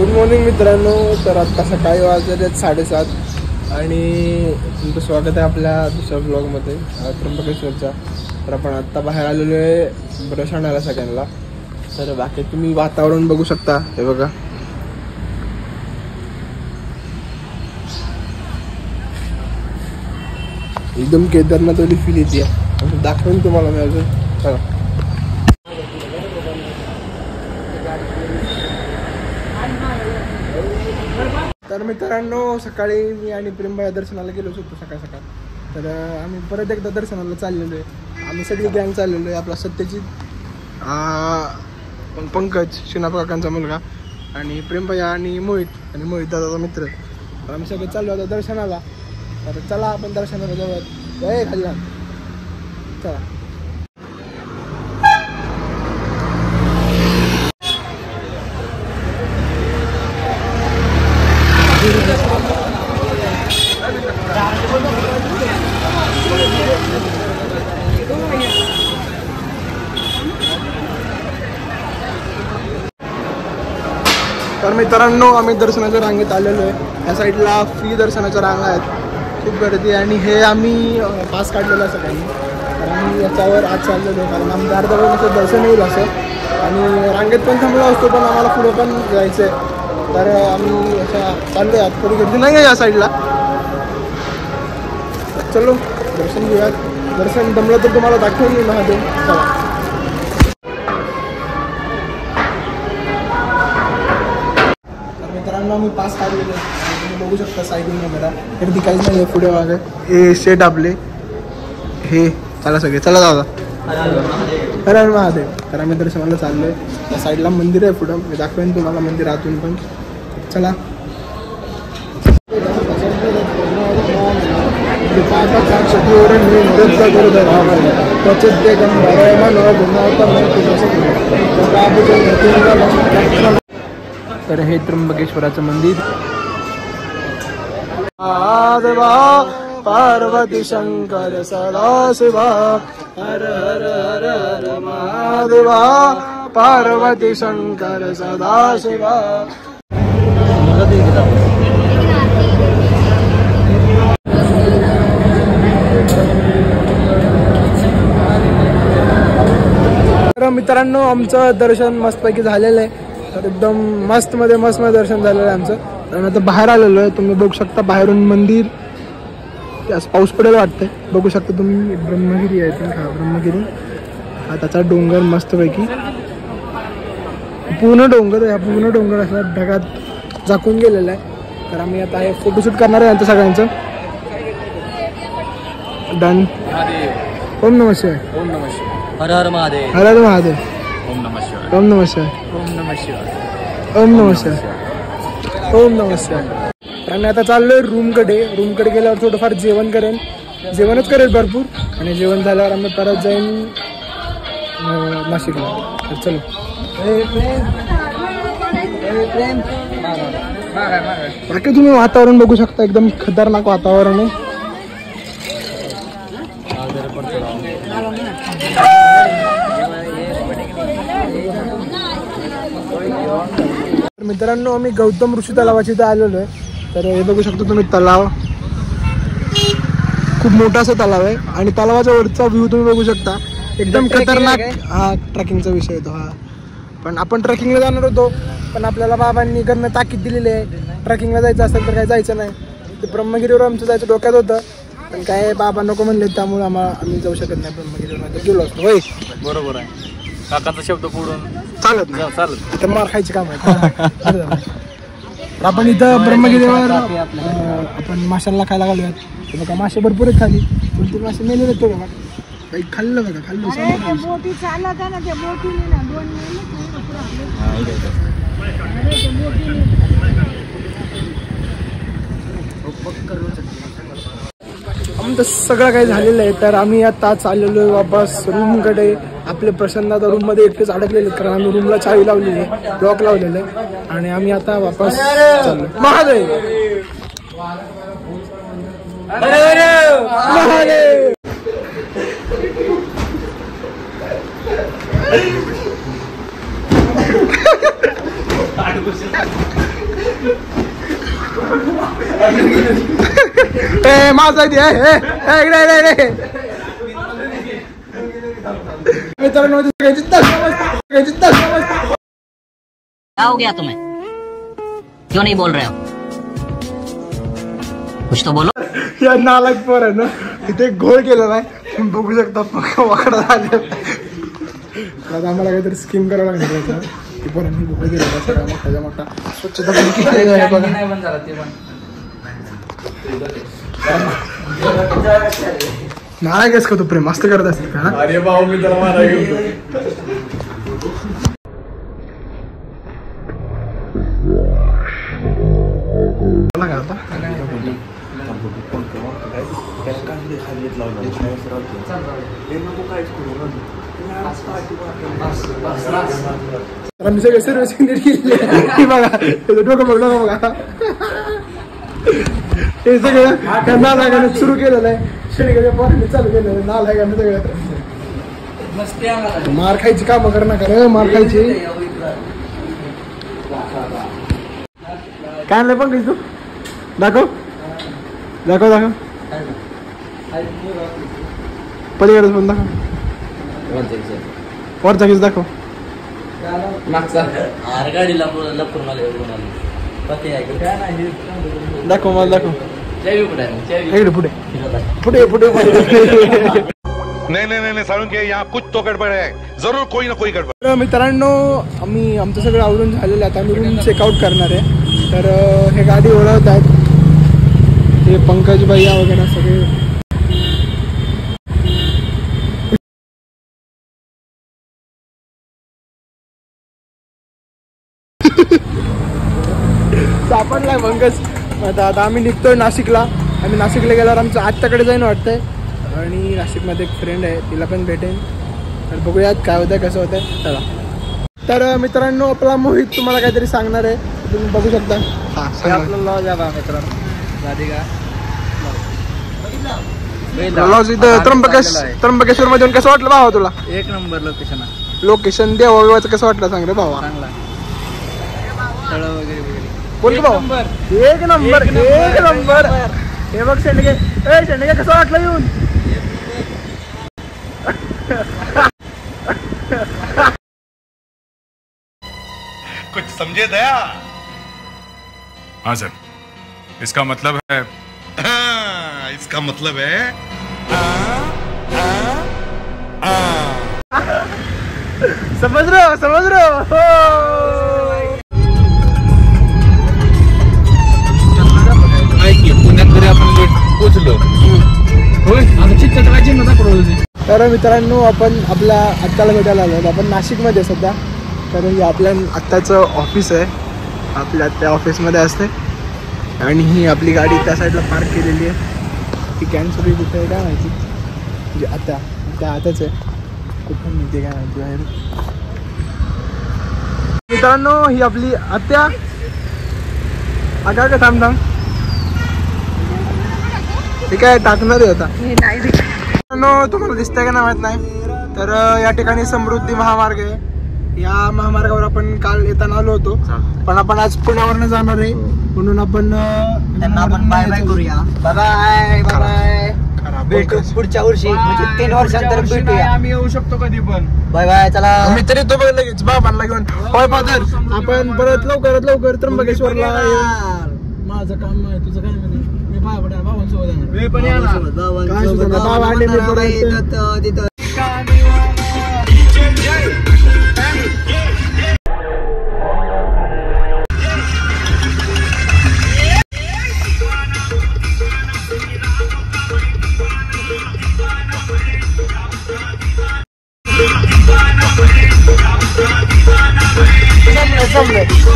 Good morning मित्रांनो. तर आत्ता सकाळी वाजले 7:30 आणि तुमचं स्वागत आहे आपल्या दुसऱ्या ब्लॉगमध्ये त्र्यंबकेश्वरच्या. तर आपण आत्ता बाहेर आलेलो आहे ब्रश आणायला सगळ्यांना. तर बाकी तुम्ही वातावरण बघू शकता. हे बघा, एकदम केदारनाथवाली फील येते. दाखवेन तुम्हाला मी अजून. चला. तर मित्रांनो, सकाळी मी आणि प्रेमबाई दर्शनाला गेलो होतो सकाळ. तर आम्ही परत एकदा दर्शनाला चाललेलो आहे. आम्ही सगळी गँग चाललेलो आहे. आपला सत्यजित, पंकज शिनाप काकांचा मुलगा आणि प्रेमबाई आणि मोहित दादाचा मित्र. तर आम्ही सगळे चाललो होतो दर्शनाला. तर चला आपण दर्शनाला जाऊयात. खाली चला. तर मित्रांनो, आम्ही दर्शनाच्या रांगेत आलेलो आहे. या साईडला फ्री दर्शनाच्या रांगा आहेत, खूप गर्दी आहे. आणि हे आम्ही पास काढलेलं आहे सगळ्यांनी. तर आम्ही याच्यावर आज चाललेलो आहे कारण आमच्या अर्धा वेळेचं दर्शन येईल असं. आणि रांगेत पण थांबलो असतो, पण आम्हाला पुढे पण जायचं आहे. तर आम्ही अशा चाललो आहे. थोडी गर्दी नाही आहे या साईडला. चलो दर्शन घेऊयात. दर्शन जमलं तर तुम्हाला दाखवून मी महादेव. चला. मित्रांनो, आम्ही पास काढलेलो आहे. तुम्ही बघू शकता साईडून वगैरे गर्दी काहीच नाही आहे. पुढे मागे हे शेट आपले हे. चला सगळे, चला दादा. हर हर महादेव. तर आम्ही दर्शनाला चाललो आहे. त्या साईडला मंदिर आहे पुढं, मी दाखवेन तुम्हाला मंदिर आतून पण. चला. तर हे त्र्यंबकेश्वराचं मंदिर. महादेवा पार्वती शंकर सदाशिवा हर हर हर हर महादेवा पार्वती शंकर सदाशिवा. तर मित्रांनो, आमचं दर्शन मस्तपैकी झालेलं आहे. तर एकदम मस्त दर्शन झालेलं आहे आमचं. आणि आता बाहेर आलेलो आहे. तुम्ही बघू शकता बाहेरून मंदिर. त्यास पाऊस पडेल वाटतंय. बघू शकता तुम्ही ब्रह्मगिरी आहे. ब्रह्मगिरी हा त्याचा डोंगर मस्तपैकी पूर्ण डोंगर असा ढगात झाकून गेलेला आहे. तर आम्ही आता हे फोटोशूट करणार आहे यांचं सगळ्यांचं. डन. ओम नमः शिवाय. ओम नमः शिवाय. हर हर महादेव. हर हर महादेव. ओम नमः शिवाय. ओम नमः शिवाय. ओम नमः शिवाय. ओम नमः शिवाय. ओम नमः शिवाय. तर आम्ही आता चाललोय रूमकडे गेल्यावर थोडंफार जेवणच करेल भरपूर. आणि जेवण झाल्यावर आम्ही परत जाईन नाशिकला. तर चलो. बाकी तुम्ही वातावरण बघू शकता, एकदम खतरनाक वातावरण आहे. मित्रांनो, आम्ही गौतम ऋषी तलावाच्या इथे आलेलो आहे. तर हे बघू शकता तुम्ही तलाव. खूप मोठा असा तलाव आहे. आणि तलावाच्या वरचा व्ह्यू तुम्ही बघू शकता. एकदम खतरनाक. हा ट्रेकिंगचा विषय येतो. हा पण आपण ट्रेकिंगला जाणार होतो, पण आपल्याला बाबांनी करणं ताकीद दिलेली आहे. ट्रेकिंगला जायचं असेल तर काय जायचं नाही. ते ब्रह्मगिरीवर आमचं जायचं डोक्यात होतं, पण काय बाबा नको म्हणले, त्यामुळे आम्ही जाऊ शकत नाही ब्रह्मगिरीवर. गेलो असतो. होय, बरोबर आहे. काकाचा शब्द पुढून चालत नाही. चालत तर मार खायचे काम आहे. आपण इथं ब्रह्मगिरीवर आपण माशांना खायला घालूयात. बघा मासे भरपूर आहेत खाली. 2-3 मासे मेले आहेत. बघा काही खाल्लं. बघा खाल्लं. आमचं सगळं काही झालेलं आहे. तर आम्ही आता चाललेलो आहे वापस रूमकडे. आपले प्रसन्नता रूममध्ये एकटेच अडकलेले, कारण आम्ही रूमला चावी लावलेली आहे, लॉक लावलेलं आहे. आणि आम्ही आता वापस चाललो. महादेव. माझा मित्रांनो क्या हो गया तुम्हें? क्यों नहीं बोल रहे हो? कुछ तो बोलो. या नालायक पोर आहे ना इथे घोळ केला नाही तुम्ही बघू शकता वाकडा झाले. आता आम्हाला काहीतरी स्कीम करावं लागणार ती पोरांनी घोळ केलेला सगळा मोठा मोठा स्वच्छता पण केलेली आहे बघा. नालायक आहेस का तू प्रेम मस्त करत असते का? अरे भाऊ मी त्याला मारायला गेलो. मी सगळे सर्व्हिसिंग केली बघा डोकं बघा हे सगळं त्या नालायकाने सुरू केलेलं आहे. शनिकाच्या पोरांनी चालू केलेलं नालायकाने सगळं मार खायची कामं कर ना कर मार खायची काय नाही पण तू दाखव दाखव दाखव पलीकडे पण दाखव वरचा किस दाखव दाखव मला दाखव इकडे पुढे पुढे पुढे नहीं साळुंके के यहाँ कुछ तो गड़बड़ है जरूर कोई ना कोई गड़बड़. मित्रांनो आम्ही आमचं सगळं आवरून झालेलं आता आम्ही रूम चेकआउट करणार आहे. तर हे गाडी ओळखत आहेत ते पंकज भैया वगैरे सगळे. सापडलाय पंकज. आता आम्ही निघतोय नाशिकला. आम्ही नाशिकला गेल्यावर आमचं आत्याकडे जाईन वाटतंय आणि नाशिकमध्ये एक फ्रेंड आहे तिला पण भेटेन. तर बघूयात काय होतंय कसं होतंय चला. तर मित्रांनो आपला मोहित तुम्हाला काहीतरी सांगणार आहे तुम्ही बघू शकता. आपलं लॉज आहे मित्रांनो लॉज इथं त्र्यंबकेश्वर मध्ये कसं वाटलं भावा तुला? एक नंबर लोकेशन आहे. लोकेशन देवाचं कसं वाटलं सांग रे भावा. चांगला स्थळ वगैरे बोल भाऊ एक नंबर एक नंबर. हे बघ शेंडगे शेंडगे कसं वाटलं येऊन? कुछ समझे दया? हाँ सर इसका मतलब है इसका मतलब है समझ रहे हो पुण्यात तरी आपण पोचलो. तर मित्रांनो आपण आपल्या आत्याला भेटायला आलो. आपण नाशिकमध्ये सध्या. तर हे आपल्या आत्याचं ऑफिस आहे. आपल्या त्या ऑफिसमध्ये असते आणि ही आपली गाडी त्या साईडला पार्क केलेली आहे. ती कॅन्सल कुठे आहे काय माहिती म्हणजे आता त्या आताच आहे कुठून मिळते काय माहिती बाहेर. मित्रांनो ही आपली आत्या. अगा का थांब हे काय टाकणार आहे आता तुम्हाला दिसतंय का नाही माहित नाही. तर या ठिकाणी समृद्धी महामार्ग आहे. या महामार्गावर आपण काल येताना आलो होतो पण आपण आज पुण्यावरनं जाणार आहे म्हणून आपण त्यांना आपण बाय बाय करूया. Bye bye bye bye. भेटू पुढच्या वर्षी म्हणजे 3 वर्षांतर भेटूया. आम्ही येऊ शकतो कधी पण. बाय बाय चला. मी तरी तो बघ लगेच बाबांना घेऊन होय फादर आपण परत लवकर त्र्यंबकेश्वरला. माझं काम आहे तुझं काय नाही मी बाबांसोबत मी पण येणार. बाबा आणि मी परत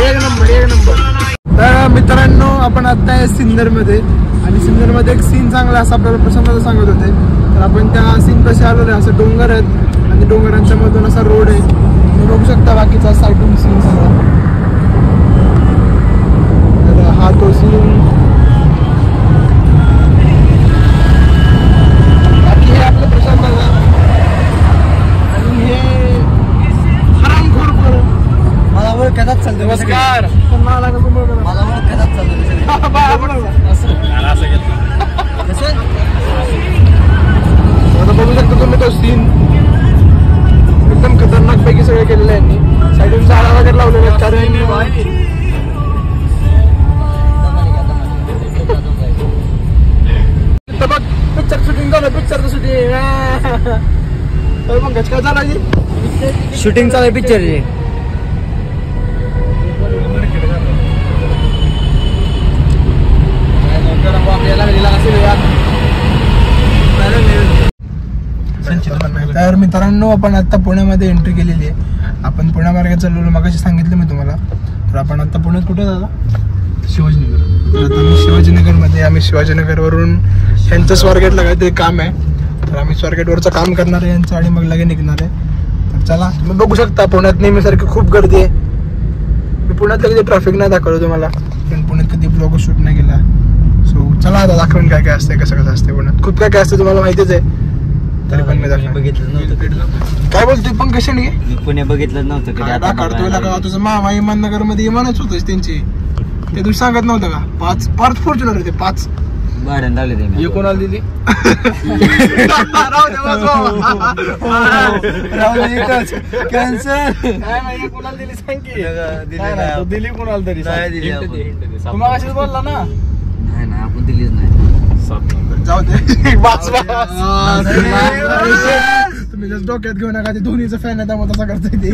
एक नंबर. तर मित्रांनो आपण आता आहे सिन्नरमध्ये आणि सिन्नरमध्ये एक सीन चांगला असं आपल्याला प्रसन्न सांगत होते. तर आपण त्या सीन कसे आलो रे असं डोंगर आहेत आणि डोंगरांच्या मधून असा रोड आहे तुम्ही बघू शकता बाकीचा साईडून सीन सगळा. तर हा तो सीन बाकी हे आपलं प्रशांत आणि हे हरामखोर मला ओळखतात चालतो. नमस्कार. पिक्चर शूटिंग झालं पिक्चरचं शूटिंग मग काय झालं शूटिंग चालू आहे पिक्चरची. तर मित्रांनो आपण आता पुण्यामध्ये एंट्री केलेली आहे. आपण पुण्यामार्गे चाललो मगाशी सांगितलं मी तुम्हाला. तर आपण आता पुण्यात कुठे झाला शिवाजीनगर. तर आता आम्ही शिवाजीनगरमध्ये आम्ही शिवाजीनगरवरून यांचं स्वारगेटला काहीतरी काम आहे. तर आम्ही स्वारगेटवरचं काम करणार आहे यांचं आणि मग लगे निघणार आहे. तर चला तुम्ही बघू शकता पुण्यात नेहमीसारखी खूप गर्दी आहे. मी पुण्यातलं कधी ट्रॅफिक नाही दाखवलं तुम्हाला पण पुण्यात कधी ब्लॉग शूट नाही केला. सो चला आता दाखवून काय काय असते कसं कसं असते पुण्यात. खूप काय काय असते तुम्हाला माहितीच आहे. तरी पण मी बघितलं नव्हतं. काय बोलतोय पण कशाने मी पुणे बघितलं नव्हतं कधी. आता काढतोय का तुझं मामा इमाननगर मध्ये इमानच होतच त्यांची. ते तुम्ही सांगत नव्हतं का 5 फॉर्च्युनर होते 5 भाड्यानं लावले ते. हे कोणाला दिली कॅन्सर कोणाला दिली सांग की दिली दिली कोणाला तरी तुम्हाला अशीच बोलला ना. नाही ना आपण दिलीच नाही. जाऊ दे तुम्ही जस्ट डोक्यात घेऊ नका. ते धोनीचं फॅन आहे त्यामुळे तसा करताय ते.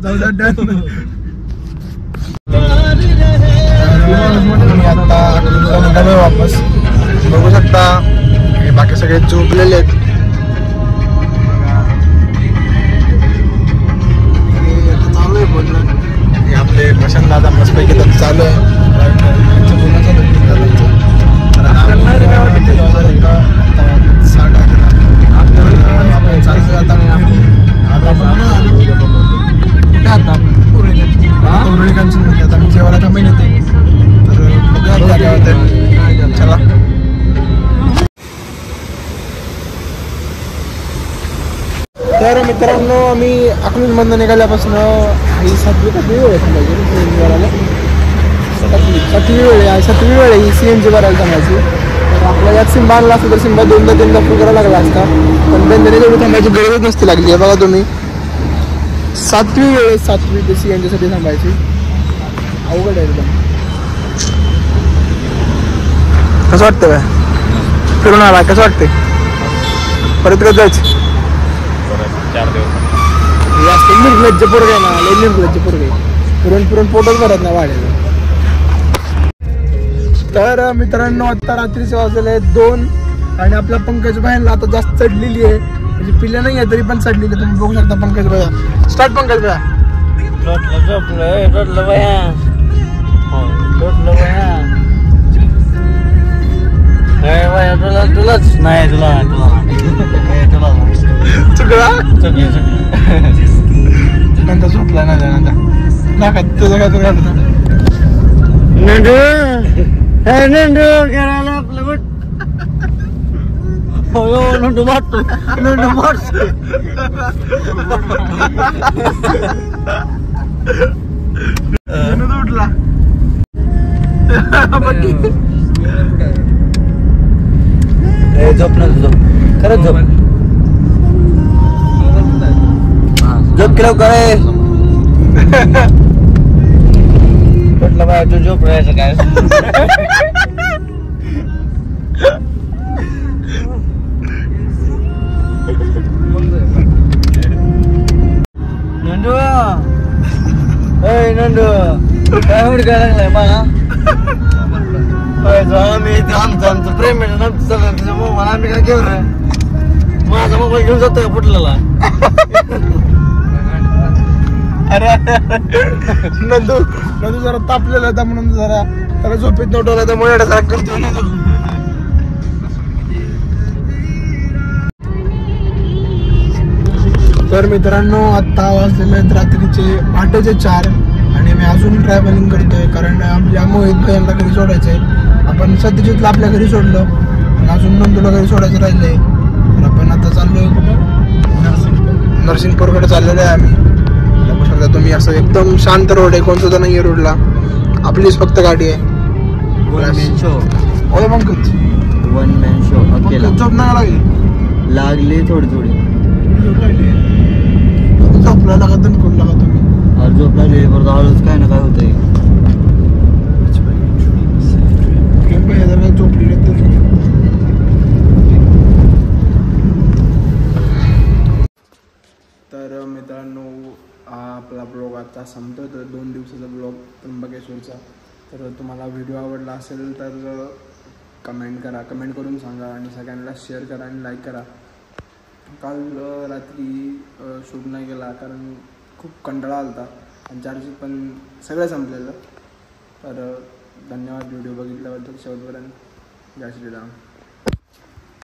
जाऊ द्या डन. मी आता डबे वापस बघू शकता हे बाकी सगळे झोपलेले आहेत. चालू आहे बोलणं. हे आपले प्रशांत दादा मस्तपैकी तर चालू आहे. जेवायला कमी येते तर चला. तर मित्रांनो आम्ही अकलूजमधून निघाल्यापासून ही 7वी वेळ आहे CNG भरायला. 7वी वेळ आहे 7वी वेळ आहे ही CNG भरायला थांबायची. तर आपला यात सिंबा आणला असता तर सिंबा 2-3 फुल करायला लागला असता पण बंधने तेवढी थांबायची गरजच नसती लागली आहे. बघा तुम्ही 7वी वेळ आहे 7वी ते CNG साठी थांबायची. अवघड आहे एकदम. कसं वाटतं काय फिरून आला कसं वाटतंय परत कसं जायचं. 4 दिवस निर्लज्ज पोरग आहे ना लय निर्लज्ज पोरग आहे. फिरून पोटच भरत नाही वाढेल. तर मित्रांनो आता रात्रीचे वाजलेले आहेत 2 आणि आपल्या पंकज भाईंना आता जास्त चढलेली आहे म्हणजे पिल्ल्या नाही आहे तरी पण चढलेली आहे. तुम्ही बघू शकता पंकज भाई. स्टार्ट पंकज भाई. तुलाच नाही तुला चुकला नंतर झोपला ना नका तुझं काय तुला नंदू करायला आपलं गुट नंदू मारतो नंदू मारतो. उठला झोप ना झोप खरंच झोप झोप केलं काय म्हटलं बाय तू झोप राहायचं काय. नंदू नंदू काय हुडकाय लागलाय मला. आम्ही आमचं प्रेम आहे ना त्याच्यामुळे आम्ही काय घेऊ रे. माझा मोबाईल घेऊन जातो का फुटलेला. अरे नंदू जरा तापलेला होता म्हणून जरा त्याला झोपेत नव्हतं त्यामुळे करतो. तर मित्रांनो आता वाजलेले आहेत रात्रीचे 4:30 आणि मी अजून ट्रॅव्हलिंग करतोय कारण आपल्या मोहित भाईला घरी सोडायचंय. आपण सत्यजितला आपल्या घरी सोडलं आणि अजून नंदूला घरी सोडायचं राहिलंय. तर आपण आता चाललोय नरसिंगपूरकडे चाललेलो आहे आम्ही. बघू शकता तुम्ही असं एकदम शांत रोड आहे कोण सुद्धा नाही रोडला आपलीच फक्त गाडी आहे. ओय पंकज 1 man show अकेला. झोप नाही लागली थोडी झोपला लागत कोण लागत तुम्ही झोप लागली परत हळूच काय ना काय होतंय. झोपली तर मित्रांनो हा आपला ब्लॉग आता संपतो. तर 2 दिवसाचा ब्लॉग त्र्यंबकेश्वरचा. तर तुम्हाला व्हिडिओ आवडला असेल तर कमेंट करून सांगा आणि सगळ्यांना शेअर करा आणि लाईक करा. काल रात्री शूट नाही केला कारण खूप कंटाळा आला होता आणि चार्जेस पण सगळं संपलेलं. तर धन्यवाद व्हिडिओ बघितल्याबद्दल शेवटपर्यंत. जय श्रीराम.